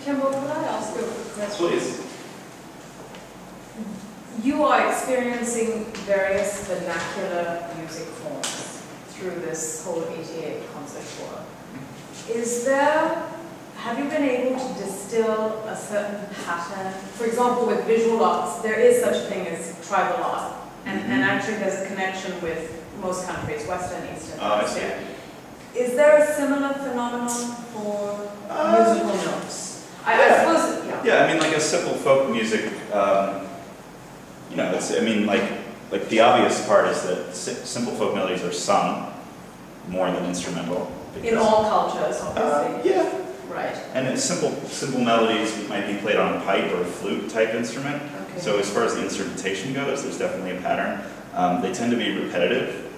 Kimball, could I ask you a quick question? Please. You are experiencing various vernacular music forms through this whole 88 concert tour. Have you been able to distill a certain pattern? For example, with visual arts, there is such a thing as tribal art, and actually there's a connection with most countries, Western, Eastern. I see. Is there a similar phenomenon for musical notes? I suppose, yeah. Yeah, I mean, like a simple folk music, you know, it's, I mean, like the obvious part is that simple folk melodies are sung more than instrumental. In all cultures, obviously. Yeah. Right. And simple melodies might be played on a pipe or a flute type instrument. Okay. So as far as the instrumentation goes, there's definitely a pattern. They tend to be repetitive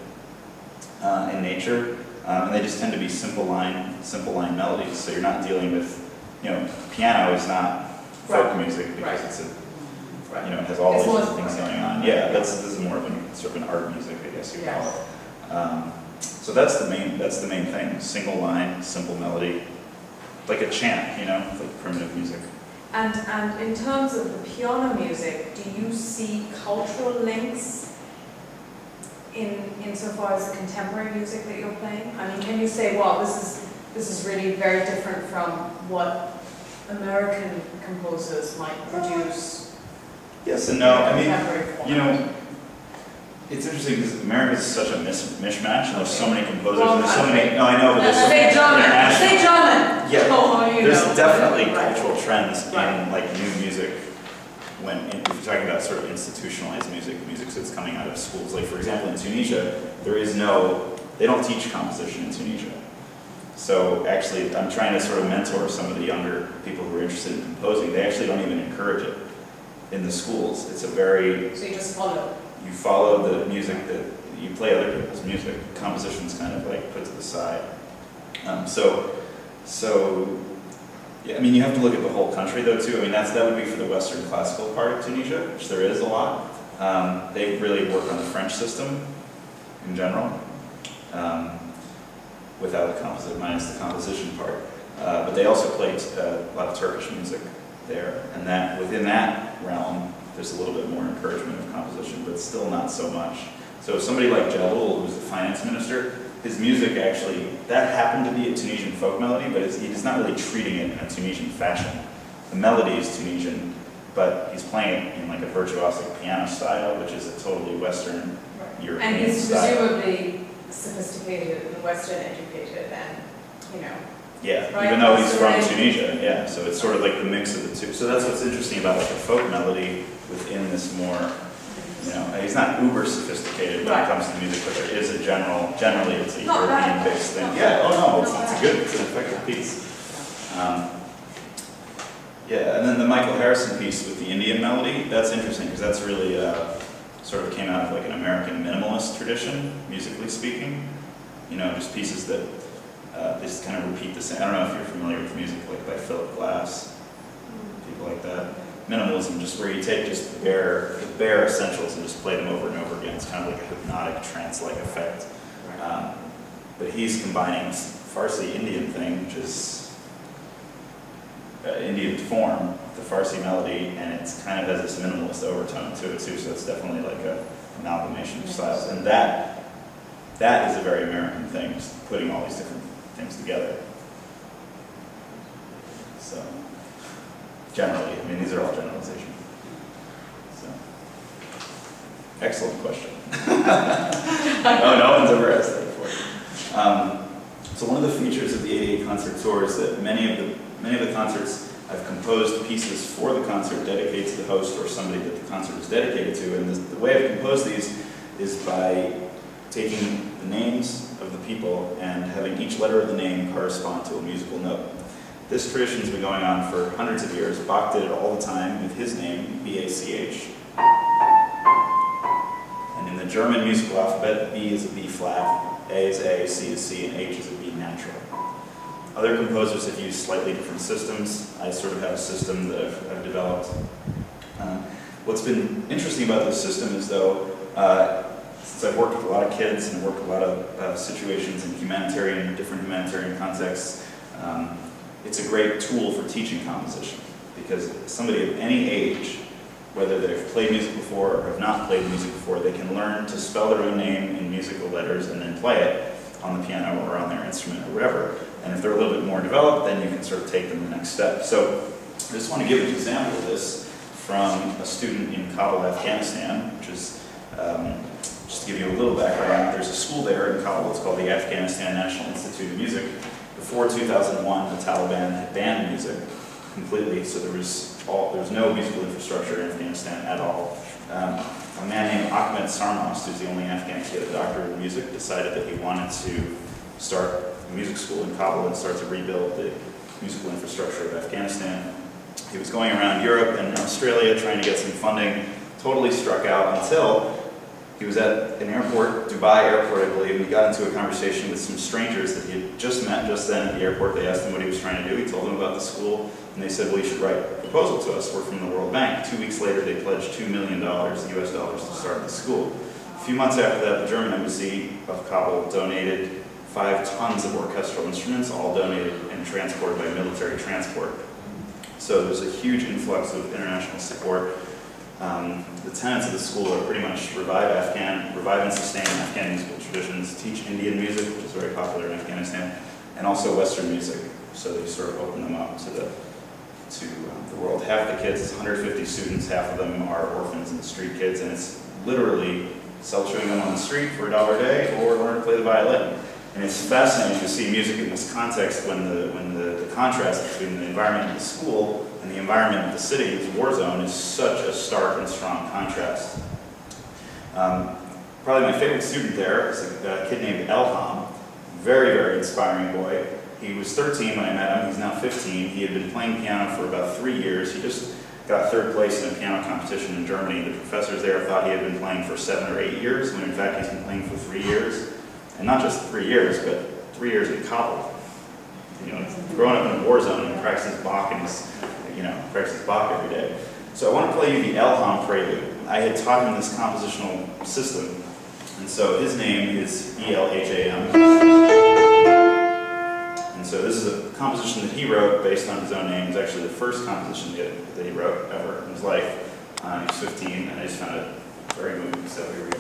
in nature, and they just tend to be simple line melodies. So you're not dealing with, you know, piano is not folk music because it's a, you know, it has all these different things going on. Yeah, this is more of sort of an art music, I guess you'd call it. So that's the main thing: single line, simple melody, like a chant, you know, like primitive music. And in terms of the piano music, do you see cultural links insofar as the contemporary music that you're playing? I mean, can you say, well, this is really very different from what American composers might produce? Yes and no. I mean, you know, it's interesting because America is such a mishmash, and there's so many composers, and there's so many. No, I know, but there's so many international. Say German. Yeah, oh, there's definitely cultural trends in like new music. If you're talking about sort of institutionalized music that's coming out of schools, like for example in Tunisia, they don't teach composition in Tunisia. So actually, I'm trying to sort of mentor some of the younger people who are interested in composing. They actually don't even encourage it in the schools. It's a very... So you just follow? You follow the music that you play other people's music. Composition's kind of like put to the side. Yeah, I mean, you have to look at the whole country though too. I mean, that would be for the Western classical part of Tunisia, which there is a lot. They really work on the French system in general, without minus the composition part. But they also played a lot of Turkish music there, and within that realm, there's a little bit more encouragement of composition, but still not so much. So somebody like Jalloul, who's the finance minister, his music actually, that happened to be a Tunisian folk melody, but he's not really treating it in a Tunisian fashion. The melody is Tunisian, but he's playing it in like a virtuosic piano style, which is a totally Western European and he's style. presumably sophisticated and Western educated and, you know. Yeah, right? even though he's from Tunisia, yeah. So it's sort of like the mix of the two. So that's what's interesting about like a folk melody within this more, you know, he's not uber sophisticated when it comes to music, but there is a generally it's a European-based thing. Yeah, oh no, it's an effective piece. Yeah, and then the Michael Harrison piece with the Indian melody, that's interesting because that's really sort of came out of like an American minimalist tradition, musically speaking. You know, just pieces that they just kind of repeat the same. I don't know if you're familiar with music like by Philip Glass, people like that. Minimalism, just where you take just the bare essentials and just play them over and over again. It's kind of like a hypnotic, trance-like effect. But he's combining Farsi Indian thing, which is Indian form, the Farsi melody, and it's kind of has this minimalist overtone to it too. So it's definitely like an amalgamation of styles, and that is a very American thing, just putting all these different things together. So. Generally, I mean, these are all generalizations. So, excellent question. No one's ever asked that before. So one of the features of the 88 concert tour is that many of the concerts I've composed pieces for the concert dedicated to the host or somebody that the concert is dedicated to, and the way I've composed these is by taking the names of the people and having each letter of the name correspond to a musical note. This tradition's been going on for hundreds of years. Bach did it all the time with his name, B-A-C-H. And in the German musical alphabet, B is a B flat, A is A, C is C, and H is a B natural. Other composers have used slightly different systems. I sort of have a system that I've developed. What's been interesting about this system is though, since I've worked with a lot of kids and worked with a lot of situations in different humanitarian contexts, it's a great tool for teaching composition, because somebody of any age, whether they've played music before or have not played music before, they can learn to spell their own name in musical letters and then play it on the piano or on their instrument or whatever. And if they're a little bit more developed, then you can sort of take them the next step. So I just want to give an example of this from a student in Kabul, Afghanistan, which is, just to give you a little background, there's a school there in Kabul, it's called the Afghanistan National Institute of Music. Before 2001, the Taliban had banned music completely, so there was no musical infrastructure in Afghanistan at all. A man named Ahmed Sarmas, who's the only Afghan to get a doctorate in music, decided that he wanted to start a music school in Kabul and start to rebuild the musical infrastructure of Afghanistan. He was going around Europe and Australia trying to get some funding, totally struck out until he was at an airport, Dubai airport, I believe, and he got into a conversation with some strangers that he had just met just then at the airport. They asked him what he was trying to do. He told them about the school, and they said, well, you should write a proposal to us. We're from the World Bank. 2 weeks later, they pledged $2 million US dollars to start the school. A few months after that, the German embassy of Kabul donated 5 tons of orchestral instruments, all donated and transported by military transport. So there's a huge influx of international support. The tenets of the school are pretty much revive and sustain Afghan musical traditions, teach Indian music, which is very popular in Afghanistan, and also Western music. So they sort of open them up to the world. Half the kids, it's 150 students, half of them are orphans and street kids, and it's literally sell chewing gum on the street for $1 a day or learn to play the violin. And it's fascinating to see music in this context when the contrast between the environment of the school and the environment of the city, this war zone, is such a stark and strong contrast. Probably my favorite student there is a kid named Elham, very, very inspiring boy. He was 13 when I met him, he's now 15. He had been playing piano for about 3 years. He just got 3rd place in a piano competition in Germany. The professors there thought he had been playing for 7 or 8 years, when in fact he's been playing for 3 years. And not just 3 years, but 3 years in Kabul. You know, growing up in a war zone and practicing Bach and practices Bach every day. So I want to play you the Elham Prelude. I had taught him this compositional system, and so his name is Elham. And so this is a composition that he wrote based on his own name. It's actually the first composition that he wrote ever in his life. He was 15, and I just found it very moving, so here we go.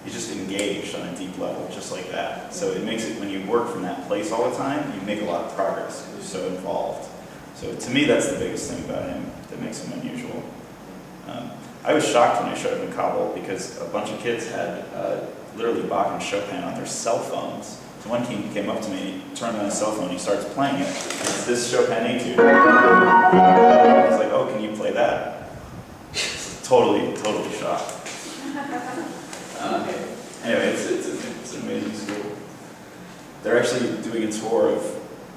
He's just engaged on a deep level, just like that. So it makes it, when you work from that place all the time, you make a lot of progress because you're so involved. So to me, that's the biggest thing about him that makes him unusual. I was shocked when I showed up in Kabul because a bunch of kids had literally Bach and Chopin on their cell phones So one king came up to me, turned on his cell phone, he starts playing it. It's this Chopin etude. I was like, oh, can you play that? Totally shocked. Anyway, it's an amazing school. They're actually doing a tour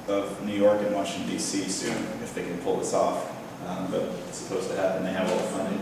of New York and Washington, D.C. soon, if they can pull this off. But it's supposed to happen. They have all the funding.